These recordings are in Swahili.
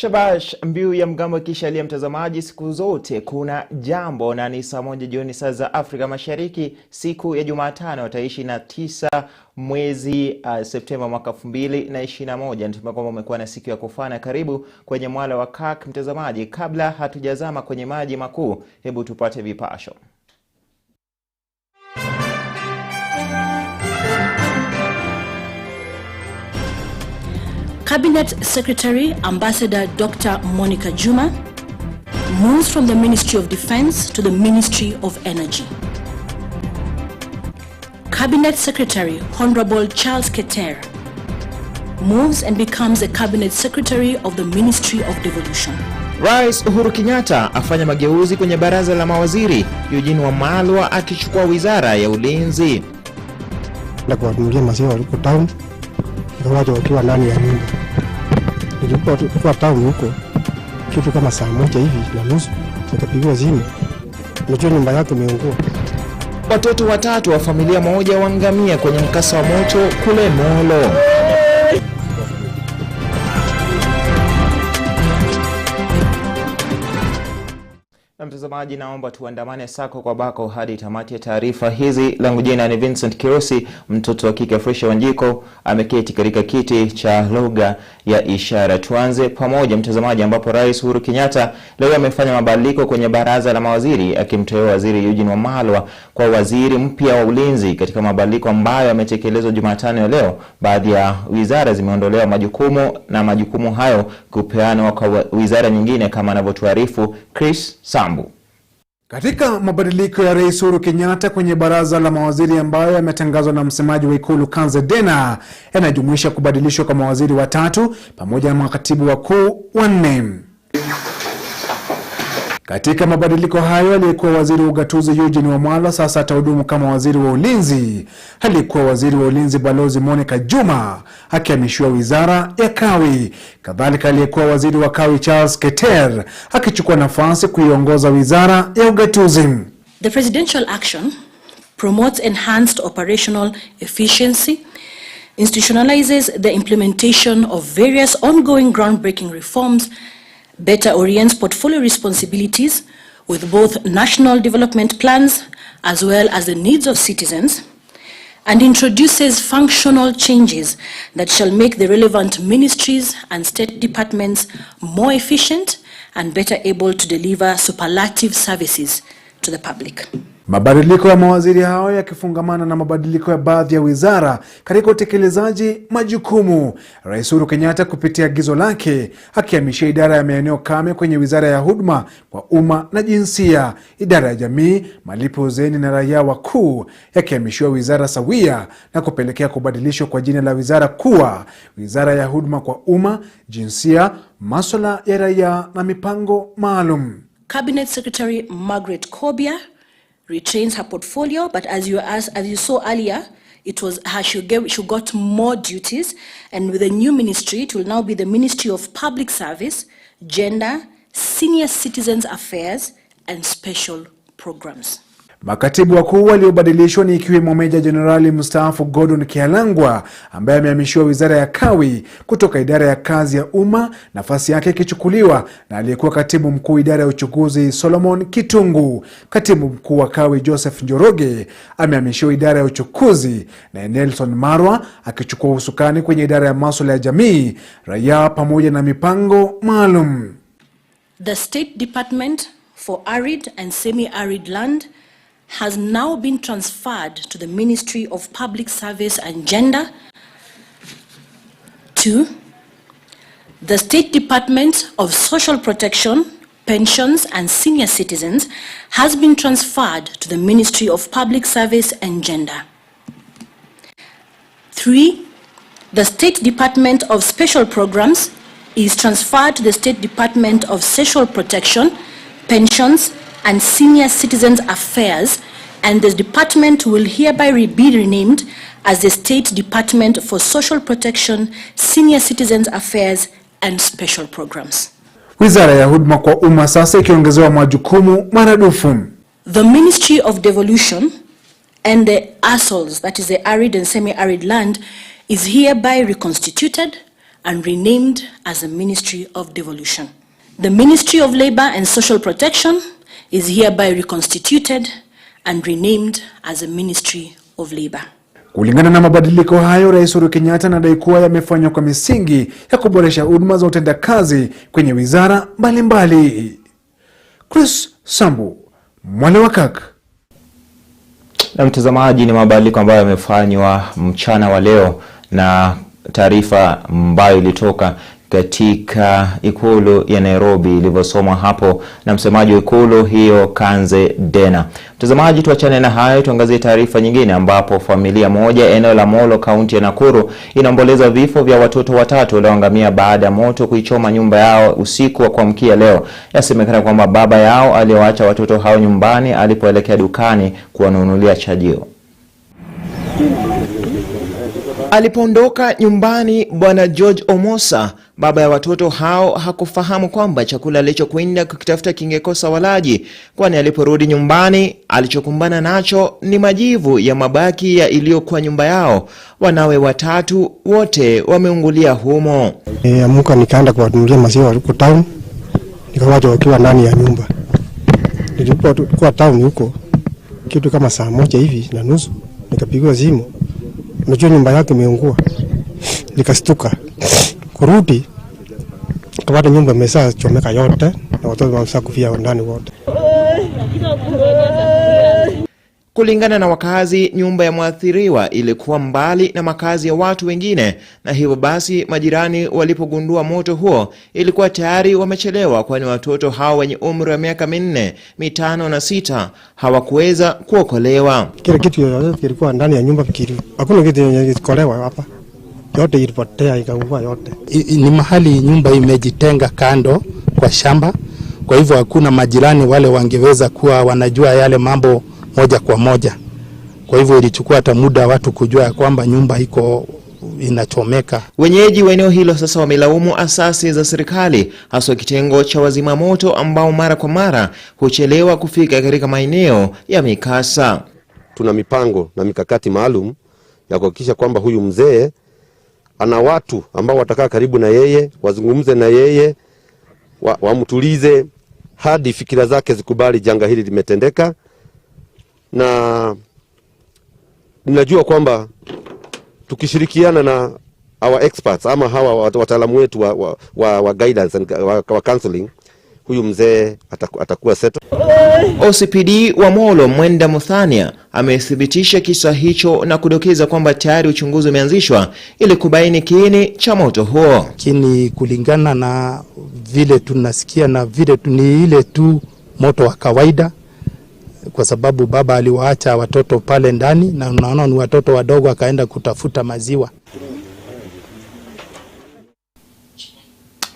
Shabash, mbiu ya mgambo kishalia mtazamaji siku zote kuna jambo, na ni saa 1 jioni saa za Afrika Mashariki siku ya Jumatano tarehe 29 mwezi Septemba mwaka 2021. Natumai kwamba umekuwa na siku ya kufana. Karibu kwenye Mwale wa Kirk mtazamaji. Kabla hatujazama kwenye maji makuu, hebu tupate vipasho. Cabinet Secretary Ambassador Dr. Monica Juma moves from the Ministry of Defense to the Ministry of Energy. Cabinet Secretary Honorable Charles Keter moves and becomes the Cabinet Secretary of the Ministry of Devolution. Rais Uhuru Kenyatta afanya mageuzi kwenye baraza la mawaziri. Mwale akichukua wizara ya ulinzi. Na kuwanunulia maziwa waliko town, waje wakiwa ndani ya nyumba. Nilipokuwa town huko kitu kama saa 1 hivi na nusu, nikapigiwa simu. Najua nyumba yake imeungua. Watoto 3 wa familia moja waangamia kwenye mkasa wa moto kule Mwale. Na mtazamaji, naomba tuandamane sako kwa bako hadi tamati ya taarifa hizi. Langu jina ni Vincent Kerosi, mtoto wa kike Fresh Wanjiko ameketi katika kiti cha lugha ya ishara. Tuanze pamoja mtazamaji, ambapo Rais Uhuru Kenyatta leo amefanya mabadiliko kwenye baraza la mawaziri, akimteua waziri Mwale kwa waziri mpya wa ulinzi. Katika mabadiliko ambayo yametekelezwa Jumatano ya leo, baadhi ya wizara zimeondolewa majukumu na majukumu hayo kupeanwa kwa wizara nyingine, kama anavyotuarifu Chris Sambu. Katika mabadiliko ya Rais Uhuru Kenyatta kwenye baraza la mawaziri ambayo yametangazwa na msemaji wa Ikulu Kanze Dena, yanajumuisha kubadilishwa kwa mawaziri 3 pamoja na makatibu wakuu 4. Katika mabadiliko hayo, aliyekuwa waziri wa ugatuzi Mwale sasa atahudumu kama waziri wa ulinzi. Aliyekuwa waziri wa ulinzi Balozi Monica Juma akihamishiwa wizara ya kawi. Kadhalika aliyekuwa waziri wa kawi Charles Keter akichukua nafasi kuiongoza wizara ya ugatuzi. The presidential action promotes enhanced operational efficiency, institutionalizes the implementation of various ongoing groundbreaking reforms, better orients portfolio responsibilities with both national development plans as well as the needs of citizens, and introduces functional changes that shall make the relevant ministries and state departments more efficient and better able to deliver superlative services to the public. Mabadiliko ya mawaziri hao yakifungamana na mabadiliko ya baadhi ya wizara katika utekelezaji majukumu. Rais Uhuru Kenyatta kupitia agizo lake akihamishia idara ya maeneo kame kwenye wizara ya huduma kwa umma na jinsia, idara ya jamii, malipo uzeni na raia wakuu yakihamishwa wizara sawia, na kupelekea kubadilishwa kwa jina la wizara kuwa wizara ya huduma kwa umma, jinsia, masuala ya raia na mipango maalum. Cabinet Secretary Margaret Kobia retains her portfolio, but as you saw earlier, it was her she got more duties, and with the new ministry, it will now be the Ministry of Public Service, Gender, Senior Citizens Affairs, and Special Programs. Makatibu wakuu waliobadilishwa ni ikiwemo Meja Jenerali mstaafu Gordon Kialangwa ambaye amehamishiwa wizara ya kawi kutoka idara ya kazi ya umma, nafasi yake ikichukuliwa na aliyekuwa katibu mkuu idara ya uchukuzi Solomon Kitungu. Katibu mkuu wa kawi Joseph Njoroge amehamishiwa idara ya uchukuzi, na Nelson Marwa akichukua usukani kwenye idara ya masuala ya jamii, raia pamoja na mipango maalum. The State Department for Arid and Semi-Arid Land has now been transferred to the Ministry of Public Service and Gender. 2. The State Department of Social Protection, Pensions and Senior Citizens has been transferred to the Ministry of Public Service and Gender. 3. The State Department of Special Programs is transferred to the State Department of Social Protection, Pensions and Senior Citizens Affairs, and this department will hereby be renamed as the State Department for Social Protection, Senior Citizens Affairs and Special Programs. Wizara ya huduma kwa umma sasa ikiongezewa majukumu maradufu. The Ministry of Devolution and the ASOLs, that is the arid and semi-arid land, is hereby reconstituted and renamed as a Ministry of Devolution. The Ministry of Labour and Social Protection is hereby reconstituted and renamed as a Ministry of Labour. Kulingana na mabadiliko hayo, Rais Uhuru Kenyatta anadai kuwa yamefanywa kwa misingi ya kuboresha huduma za utendakazi kwenye wizara mbalimbali. Chris Sambu, Mwale wa Kirk. Na mtazamaji, ni mabadiliko ambayo yamefanywa mchana wa leo na taarifa ambayo ilitoka katika ikulu ya Nairobi ilivyosomwa hapo na msemaji wa ikulu hiyo Kanze Dena. Mtazamaji, tuachane na hayo, tuangazie taarifa nyingine ambapo familia moja eneo la Mwale, kaunti ya Nakuru inaomboleza vifo vya watoto watatu walioangamia baada ya moto kuichoma nyumba yao usiku wa kuamkia leo. Yasemekana kwamba baba yao aliwaacha watoto hao nyumbani alipoelekea dukani kuwanunulia chajio. Alipoondoka nyumbani, Bwana George Omosa, baba ya watoto hao, hakufahamu kwamba chakula alichokwenda kukitafuta kingekosa walaji, kwani aliporudi nyumbani alichokumbana nacho ni majivu ya mabaki ya iliyokuwa nyumba yao. Wanawe watatu wote wameungulia humo. Amuka nikaenda kuwanunulia maziwa huko town, nikawacha wakiwa ndani ya nyumba. Nilipokuwa town huko kitu kama saa 1:30 nikapigiwa simu. Unajua nyumba yake imeungua. Nikastuka. Kurudi kapata nyumba imesha chomeka yote na watoto wamesha kufia ndani wote. Kulingana na wakazi, nyumba ya mwathiriwa ilikuwa mbali na makazi ya watu wengine, na hivyo basi majirani walipogundua moto huo ilikuwa tayari wamechelewa, kwani watoto hao wenye umri wa miaka 4, 5 na 6 hawakuweza kuokolewa. Kila kitu yote kilikuwa ndani ya nyumba fikiri. Hakuna kitu kilikolewa hapa. Yote ilipotea ikaungua yote. Ni mahali nyumba imejitenga kando kwa shamba. Kwa hivyo hakuna majirani wale wangeweza kuwa wanajua yale mambo moja kwa moja. Kwa hivyo ilichukua hata muda watu kujua kwamba nyumba iko inachomeka. Wenyeji wa eneo hilo sasa wamelaumu asasi za serikali, hasa kitengo cha wazima moto ambao mara kwa mara huchelewa kufika katika maeneo ya mikasa. Tuna mipango na mikakati maalum ya kuhakikisha kwamba huyu mzee ana watu ambao watakaa karibu na yeye, wazungumze na yeye, wamtulize hadi fikira zake zikubali janga hili limetendeka. Na ninajua kwamba tukishirikiana na our experts ama hawa wataalamu wetu wa guidance and wa counseling, huyu mzee atakuwa settled. OCPD wa Mwale Mwenda Muthania amethibitisha kisa hicho na kudokeza kwamba tayari uchunguzi umeanzishwa ili kubaini kiini cha moto huo. Lakini kulingana na vile tunasikia na vile ni ile tu moto wa kawaida, kwa sababu baba aliwaacha watoto pale ndani na unaona ni watoto wadogo, akaenda kutafuta maziwa.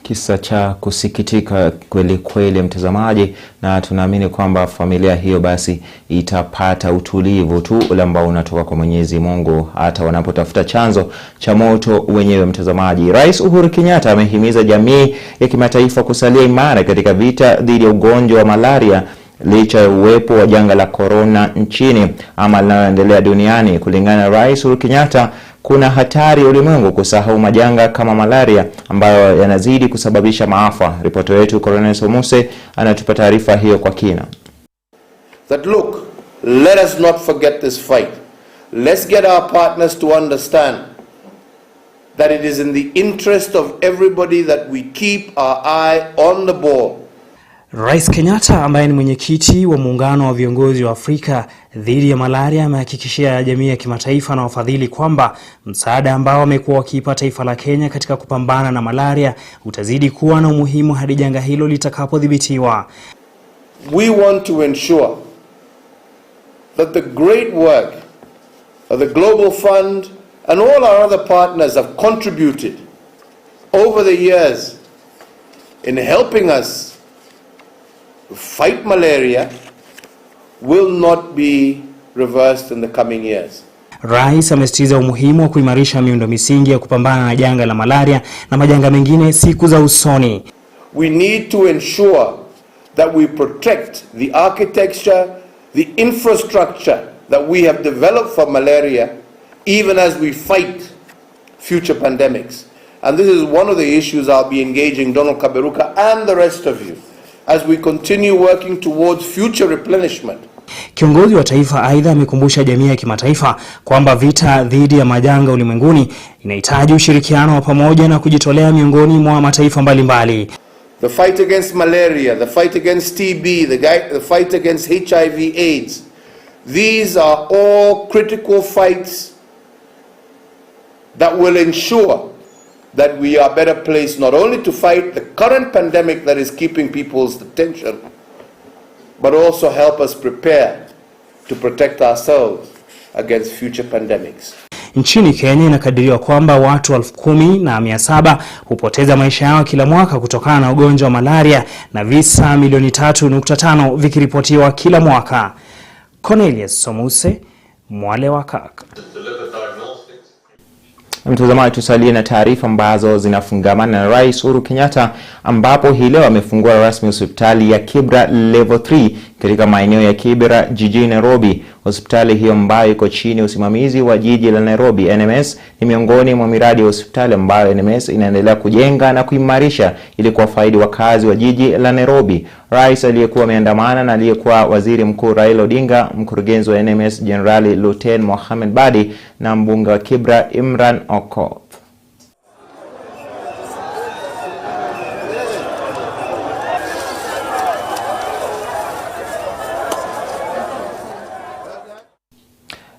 Kisa cha kusikitika kweli kweli mtazamaji, na tunaamini kwamba familia hiyo basi itapata utulivu tu ule ambao unatoka kwa Mwenyezi Mungu hata wanapotafuta chanzo cha moto wenyewe mtazamaji. Rais Uhuru Kenyatta amehimiza jamii ya kimataifa kusalia imara katika vita dhidi ya ugonjwa wa malaria licha ya uwepo wa janga la corona nchini ama linaloendelea duniani. Kulingana na Rais Uhuru Kenyatta, kuna hatari ya ulimwengu kusahau majanga kama malaria ambayo yanazidi kusababisha maafa. Ripoti wetu Colonel Somuse anatupa taarifa hiyo kwa kina. That look, let us not forget this fight. Let's get our partners to understand that it is in the interest of everybody that we keep our eye on the ball. Rais Kenyatta ambaye ni mwenyekiti wa muungano wa viongozi wa Afrika dhidi ya malaria amehakikishia jamii ya kimataifa na wafadhili kwamba msaada ambao wamekuwa wakiipa taifa la Kenya katika kupambana na malaria utazidi kuwa na umuhimu hadi janga hilo litakapodhibitiwa. We want to ensure that the great work of the Global Fund and all our other partners have contributed over the years in helping us fight malaria will not be reversed in the coming years. Rais amesisitiza umuhimu wa kuimarisha miundo misingi ya kupambana na janga la malaria na majanga mengine siku za usoni. We need to ensure that we protect the architecture, the infrastructure that we have developed for malaria even as we fight future pandemics. And this is one of the issues I'll be engaging Donald Kaberuka and the rest of you as we continue working towards future replenishment. Kiongozi wa taifa aidha amekumbusha jamii ya kimataifa kwamba vita dhidi ya majanga ulimwenguni inahitaji ushirikiano wa pamoja na kujitolea miongoni mwa mataifa mbalimbali. The fight against malaria, the fight against TB, the fight against HIV/AIDS. These are all critical fights that will ensure that we are better placed not only to fight the current pandemic that is keeping people's attention, but also help us prepare to protect ourselves against future pandemics. Nchini Kenya inakadiriwa kwamba watu 10,700 hupoteza maisha yao kila mwaka kutokana na ugonjwa wa malaria na visa milioni 3.5 vikiripotiwa kila mwaka. Cornelius Somuse, Mwale wa Kirk. Mtazamaji, tusalie na taarifa ambazo zinafungamana na Rais Uhuru Kenyatta, ambapo hii leo amefungua rasmi hospitali ya Kibra Level 3 katika maeneo ya Kibra jijini Nairobi. Hospitali hiyo ambayo iko chini ya usimamizi wa jiji la Nairobi NMS ni miongoni mwa miradi ya hospitali ambayo NMS inaendelea kujenga na kuimarisha ili kuwafaidi wakazi wa jiji la Nairobi. Rais aliyekuwa ameandamana na aliyekuwa Waziri Mkuu Raila Odinga, mkurugenzi wa NMS Generali Luten Mohamed Badi na mbunge wa Kibra Imran Okoth.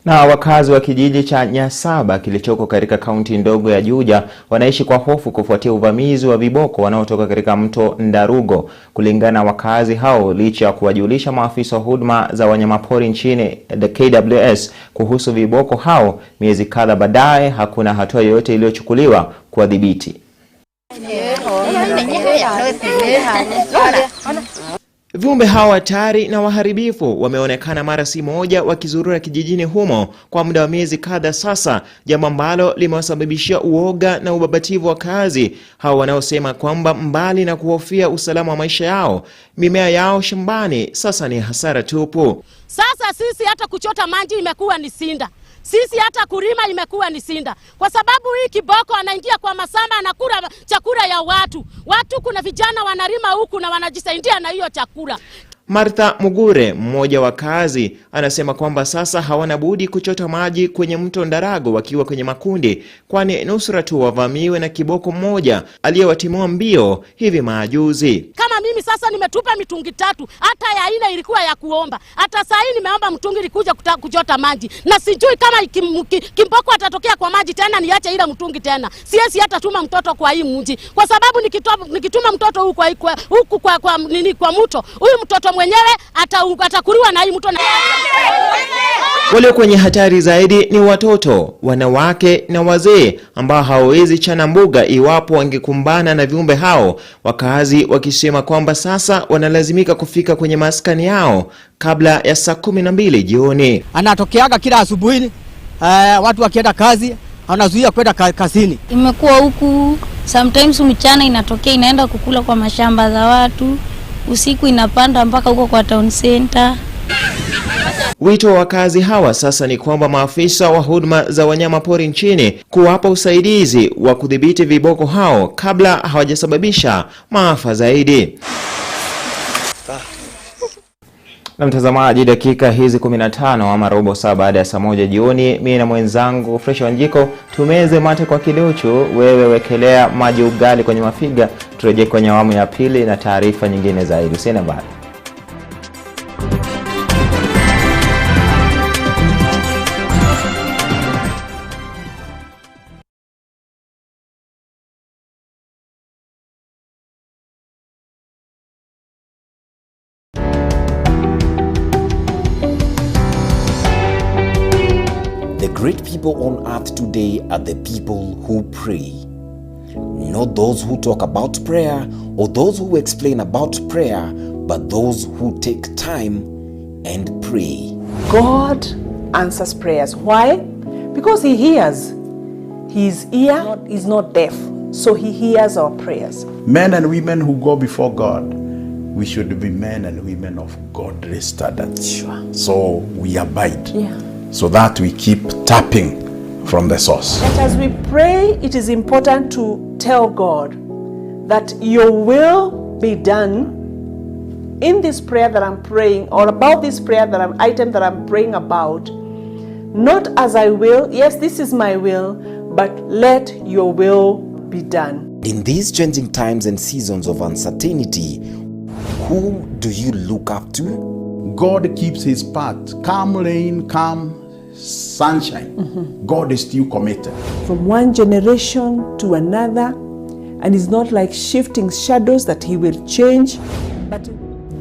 Na wakazi wa kijiji cha Nyasaba kilichoko katika kaunti ndogo ya Juja wanaishi kwa hofu kufuatia uvamizi wa viboko wanaotoka katika mto Ndarugo. Kulingana na wakazi hao, licha ya kuwajulisha maafisa wa huduma za wanyamapori nchini the KWS kuhusu viboko hao, miezi kadhaa baadaye hakuna hatua yoyote iliyochukuliwa kuwadhibiti. Viumbe hao hatari na waharibifu wameonekana mara si moja wakizurura kijijini humo kwa muda wa miezi kadhaa sasa, jambo ambalo limewasababishia uoga na ubabativu wa kazi hao wanaosema kwamba mbali na kuhofia usalama wa maisha yao, mimea yao shambani sasa ni hasara tupu. Sasa sisi hata kuchota maji imekuwa ni sinda. Sisi hata kurima imekuwa ni sinda. Kwa sababu hii kiboko anaingia kwa masamba anakula chakula ya watu. Watu kuna vijana wanarima huku na wanajisaidia na hiyo chakula. Martha Mugure, mmoja wa kazi, anasema kwamba sasa hawana budi kuchota maji kwenye mto Ndarago wakiwa kwenye makundi, kwani nusura tu wavamiwe na kiboko mmoja aliyewatimua mbio hivi majuzi. Kama mimi sasa nimetupa mitungi 3, hata ya ile ilikuwa ya kuomba. Hata saa hii nimeomba mtungi likuja kuchota maji. Na sijui kama kiboko atatokea kwa maji tena niache ile mtungi tena. Siwezi hata tuma mtoto kwa hii mji. Kwa sababu nikituma mtoto huku kwa mto, huyu mtoto mwenyewe atakuliwa na hii mto. Wale kwenye hatari zaidi ni watoto, wanawake na wazee ambao hawawezi chana mbuga iwapo wangekumbana na viumbe hao, wakazi wakisema kwamba sasa wanalazimika kufika kwenye maskani yao kabla ya saa 12 jioni. Anatokeaga kila asubuhi, watu wakienda kazi anazuia kwenda kazini. Imekuwa huku sometimes mchana inatokea inaenda kukula kwa mashamba za watu, usiku inapanda mpaka huko kwa town center. Wito wa wakazi hawa sasa ni kwamba maafisa wa huduma za wanyama pori nchini kuwapa usaidizi wa kudhibiti viboko hao kabla hawajasababisha maafa zaidi. Na mtazamaji, dakika hizi 15 ama robo saa baada ya saa 1 jioni, mimi na mwenzangu Fresh Wanjiko tumeze mate kwa kiduchu, wewe wekelea maji ugali kwenye mafiga. Turejee kwenye awamu ya pili na taarifa nyingine zaidi. Usiende mbali. The great people on earth today are the people who pray. Not those who talk about prayer or those who explain about prayer, but those who take time and pray. God answers prayers. Why? Because He hears. His ear is not deaf, so He hears our prayers. Men and women who go before God, we should be men and women of godly standards. Sure. So we abide. Yeah. So that we keep tapping from the source. But as we pray, it is important to tell God that your will be done in this prayer that I'm praying, or about this prayer item that I'm praying about. Not as I will, yes, this is my will, but let your will be done. In these changing times and seasons of uncertainty, whom do you look up to? God keeps his part. Calm rain, calm sunshine. God is still committed. From one generation to another, and it's not like shifting shadows that he will change, but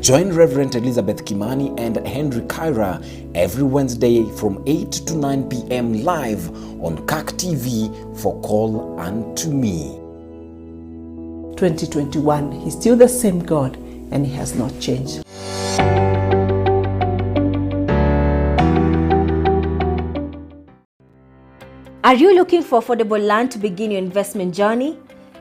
join Reverend Elizabeth Kimani and Henry Kyra every Wednesday from 8 to 9 p.m. live on Kirk TV for Call Unto Me. 2021, he's still the same God and he has not changed. Are you looking for affordable land to begin your investment journey?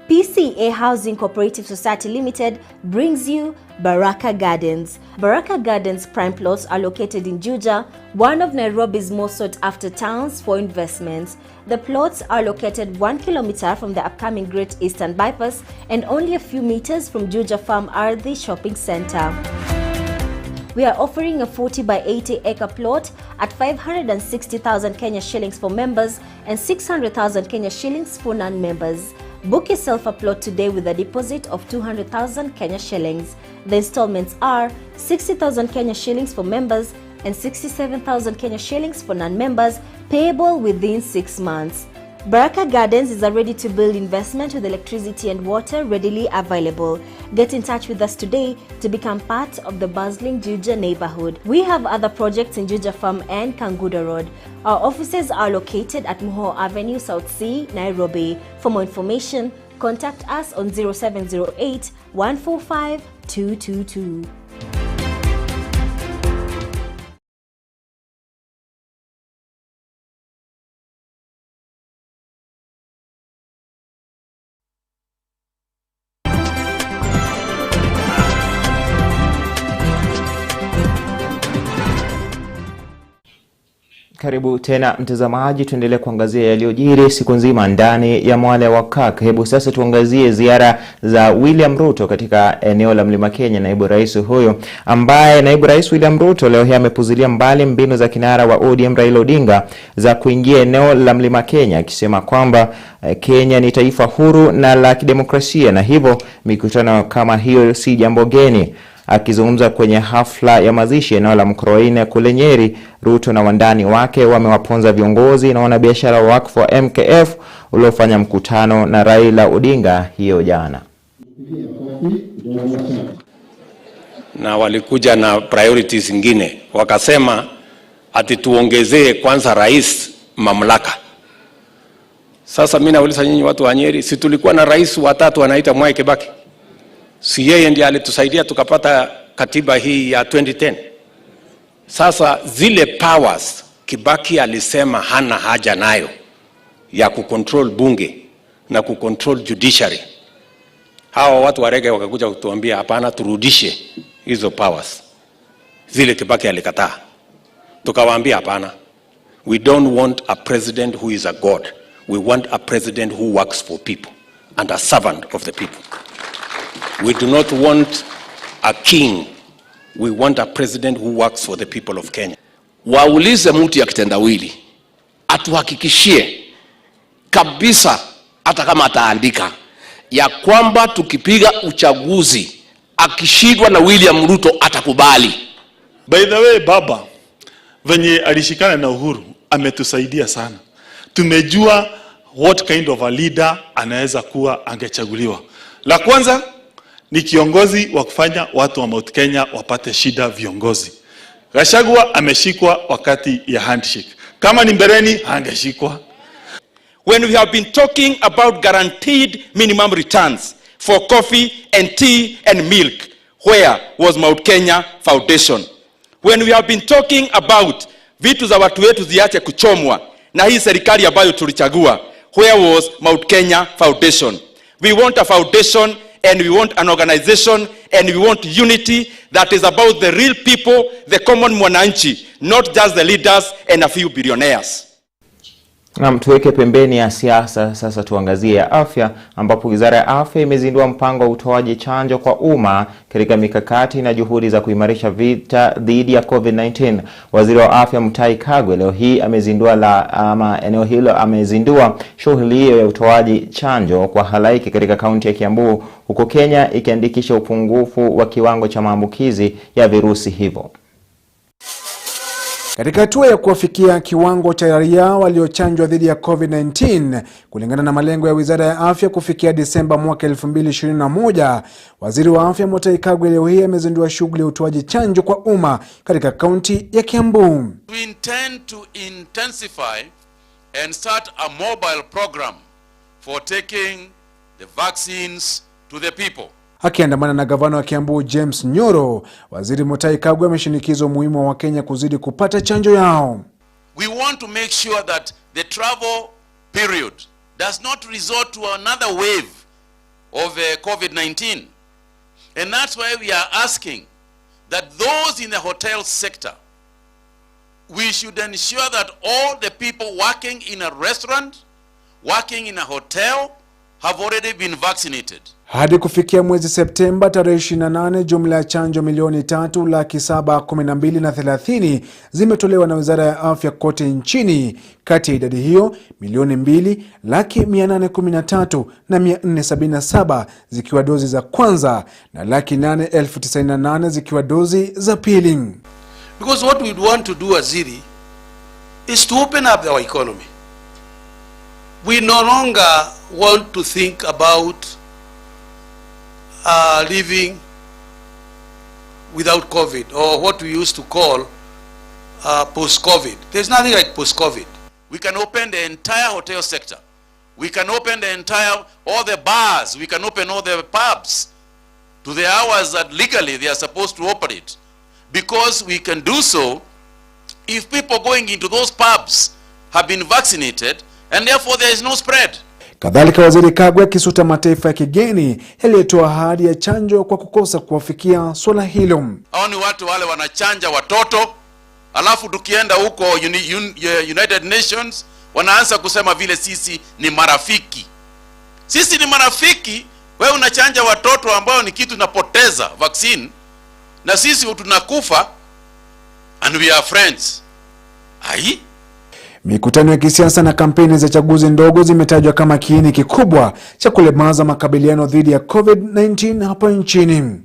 PCA Housing Cooperative Society Limited brings you Baraka Gardens. Baraka Gardens prime plots are located in Juja, one of Nairobi's most sought after towns for investments. The plots are located 1 kilometer from the upcoming Great Eastern Bypass and only a few meters from Juja Farm Ardhi Shopping Center. We are offering a 40 by 80 acre plot at 560,000 Kenya shillings for members and 600,000 Kenya shillings for non-members. Book yourself a plot today with a deposit of 200,000 Kenya shillings. The installments are 60,000 Kenya shillings for members and 67,000 Kenya shillings for non-members, payable within 6 months. Baraka Gardens is a ready-to-build investment with electricity and water readily available. Get in touch with us today to become part of the bustling Juja neighborhood. We have other projects in Juja Farm and Kangudo Road. Our offices are located at Muho Avenue, South C, Nairobi. For more information, contact us on 0708 145 222. Karibu tena mtazamaji, tuendelee kuangazia yaliyojiri siku nzima ndani ya Mwale wa Kirk. Hebu sasa tuangazie ziara za William Ruto katika eneo la Mlima Kenya. Naibu rais huyo ambaye naibu rais William Ruto leo hii amepuzilia mbali mbinu za kinara wa ODM Raila Odinga za kuingia eneo la Mlima Kenya, akisema kwamba Kenya ni taifa huru na la kidemokrasia na hivyo mikutano kama hiyo si jambo geni. Akizungumza kwenye hafla ya mazishi eneo la Mkoroine kule Nyeri, Ruto na wandani wake wamewaponza viongozi na wanabiashara wa wakfu wa MKF uliofanya mkutano na Raila Odinga hiyo jana. Na walikuja na priorities zingine, wakasema ati tuongezee kwanza rais mamlaka. Sasa mimi nauliza nyinyi watu wa Nyeri, si tulikuwa na rais watatu anaita Mwai Kibaki? Si yeye ndiye alitusaidia tukapata katiba hii ya 2010? Sasa zile powers Kibaki alisema hana haja nayo ya kucontrol bunge na kucontrol judiciary, hawa watu wa rege wakakuja kutuambia hapana, turudishe hizo powers. Zile Kibaki alikataa. Tukawaambia hapana, we don't want a president who is a god. We want a president who works for people and a servant of the people. We do not want a king. We want a president who works for the people of Kenya. Waulize mtu ya kitendawili atuhakikishie kabisa, hata kama ataandika ya kwamba tukipiga uchaguzi akishindwa na William Ruto atakubali. By the way, baba venye alishikana na Uhuru ametusaidia sana. Tumejua what kind of a leader anaweza kuwa angechaguliwa. La kwanza ni kiongozi wa kufanya watu wa Mount Kenya wapate shida viongozi. Gachagua ameshikwa wakati ya handshake. Kama ni mbeleni hangeshikwa. When we have been talking about guaranteed minimum returns for coffee and tea and milk, where was Mount Kenya Foundation? When we have been talking about vitu za watu wetu ziache kuchomwa na hii serikali ambayo tulichagua, where was Mount Kenya Foundation? We want a foundation and we want an organization and we want unity that is about the real people, the common mwananchi, not just the leaders and a few billionaires. Na tuweke pembeni ya siasa, sasa tuangazie ya afya, ambapo Wizara ya Afya imezindua mpango wa utoaji chanjo kwa umma katika mikakati na juhudi za kuimarisha vita dhidi ya COVID-19. Waziri wa Afya Mutahi Kagwe leo hii amezindua shughuli hiyo ya utoaji chanjo kwa halaiki katika kaunti ya Kiambu, huko Kenya ikiandikisha upungufu wa kiwango cha maambukizi ya virusi hivyo. Katika hatua ya kuwafikia kiwango cha raia waliochanjwa dhidi ya COVID-19 kulingana na malengo ya Wizara ya Afya kufikia Disemba mwaka 2021, Waziri wa Afya Mutahi Kagwe leo hii amezindua shughuli ya utoaji chanjo kwa umma katika kaunti ya Kiambu. We intend to intensify and start a mobile program for taking the vaccines to the people. Akiandamana na gavana wa Kiambu James Nyoro, Waziri Mutahi Kagwe ameshinikiza umuhimu wa Kenya kuzidi kupata chanjo yao. We want to make sure that the travel period does not resort to another wave of COVID-19. And that's why we are asking that those in the hotel sector, we should ensure that all the people working in a restaurant, working in a hotel, have already been vaccinated. Hadi kufikia mwezi Septemba tarehe 28, jumla ya chanjo milioni 3,712,030 zimetolewa na Wizara ya Afya kote nchini. Kati ya idadi hiyo, milioni 2,813,477 zikiwa dozi za kwanza na 8,098 zikiwa dozi za pili. Because what we want to do, Aziri, is to open up our economy. We no longer want to think about living without COVID, or what we used to call post-COVID. There's nothing like post-COVID. We can open the entire hotel sector. We can open all the bars. We can open all the pubs to the hours that legally they are supposed to operate. Because we can do so if people going into those pubs have been vaccinated, and therefore there is no spread. Kadhalika, Waziri Kagwe akisuta mataifa ya kigeni yaliyotoa ahadi ya chanjo kwa kukosa kuwafikia swala hilo. Hao ni watu wale wanachanja watoto, alafu tukienda huko United Nations wanaanza kusema vile sisi ni marafiki. Sisi ni marafiki, wewe unachanja watoto ambao ni kitu napoteza vaccine, na sisi tunakufa, and we are friends. Ai? Mikutano ya kisiasa na kampeni za chaguzi ndogo zimetajwa kama kiini kikubwa cha kulemaza makabiliano dhidi ya COVID-19 hapa nchini.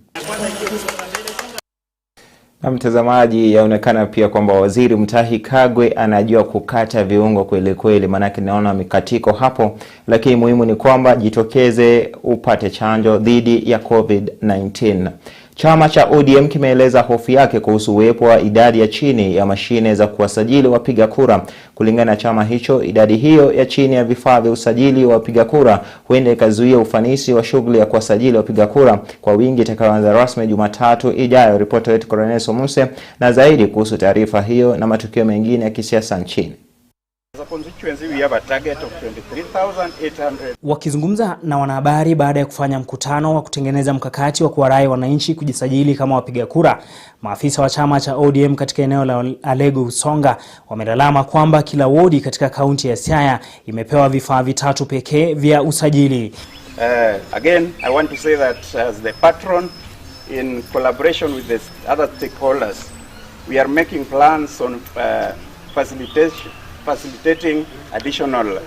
Na mtazamaji, yaonekana pia kwamba Waziri Mutahi Kagwe anajua kukata viungo kweli kweli, manake naona mikatiko hapo, lakini muhimu ni kwamba jitokeze upate chanjo dhidi ya COVID-19. Chama cha ODM kimeeleza hofu yake kuhusu uwepo wa idadi ya chini ya mashine za kuwasajili wapiga kura. Kulingana na chama hicho, idadi hiyo ya chini ya vifaa vya usajili wa wapiga kura huenda ikazuia ufanisi wa shughuli ya kuwasajili wapiga kura kwa wingi itakayoanza rasmi Jumatatu ijayo. Ripoti yetu Koroneso Muse na zaidi kuhusu taarifa hiyo na matukio mengine ya kisiasa nchini. Wakizungumza na wanahabari baada ya kufanya mkutano wa kutengeneza mkakati wa kuwarai wananchi kujisajili kama wapiga kura, maafisa wa chama cha ODM katika eneo la Alego Usonga wamelalama kwamba kila wodi katika kaunti ya Siaya imepewa vifaa vitatu pekee vya usajili. Again, I want to say that as the patron, in collaboration with the other stakeholders, we are making plans on facilitating additional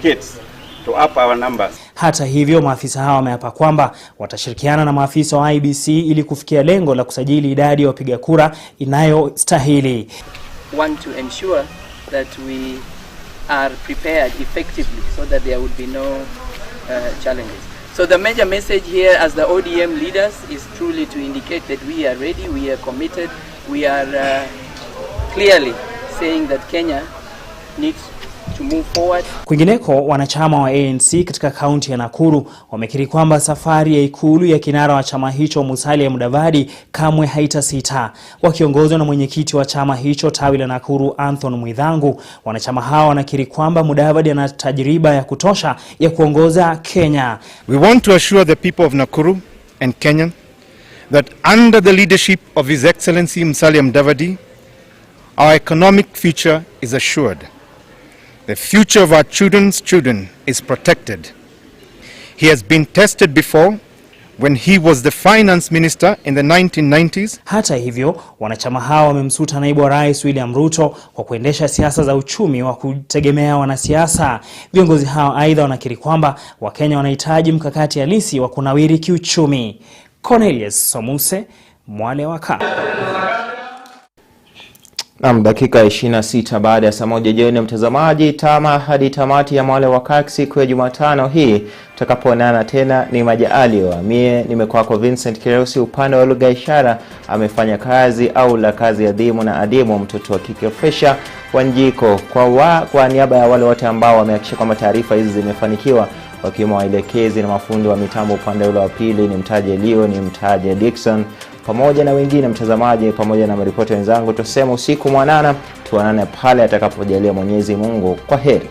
kits to up our numbers. Hata hivyo, maafisa hao wameapa kwamba watashirikiana na maafisa wa IBC ili kufikia lengo la kusajili idadi ya wapiga kura inayostahili. Want to ensure that we are prepared effectively so that there would be no challenges. So the major message here as the ODM leaders is truly to indicate that we are ready, we are committed, we are clearly saying that Kenya needs to move forward. Kwingineko, wanachama wa ANC katika kaunti ya Nakuru wamekiri kwamba safari ya ikulu ya kinara wa chama hicho Musalia Mudavadi kamwe haitasita. Wakiongozwa na mwenyekiti wa chama hicho tawi la Nakuru Anthony Mwidhangu, wanachama hao wanakiri kwamba Mudavadi ana tajriba ya kutosha ya kuongoza Kenya. We want to assure the people of Nakuru and Kenya that under the leadership of His Excellency Musalia Mudavadi, our economic future is assured. the future of our children's children is protected. He has been tested before when he was the finance minister in the 1990s. Hata hivyo, wanachama hao wamemsuta naibu wa rais William Ruto kwa kuendesha siasa za uchumi wa kutegemea wanasiasa. Viongozi hao aidha wanakiri kwamba Wakenya wanahitaji mkakati halisi wa kunawiri kiuchumi. Cornelius Somuse, Mwale wa Ka. Dakika 26 baada ya saa 1 jioni, mtazamaji, hadi tamati ya Mwale wa Ka siku ya Jumatano hii. Tutakapoonana tena ni majaliwa. Mie nimekuwa Vincent Kerosi, upande wa lugha ishara amefanya kazi au la kazi adhimu na adimu mtoto wa kike Fresha Wanjiko. Kwa niaba ya wale wote ambao wamehakikisha kwamba taarifa hizi zimefanikiwa, wakiwemo waelekezi na mafundi wa mitambo upande ule wa pili, nimtaje Leo, nimtaje Dickson, pamoja na wengine mtazamaji, pamoja na maripoti wenzangu, tuseme usiku mwanana, tuonane pale atakapojalia Mwenyezi Mungu. Kwaheri.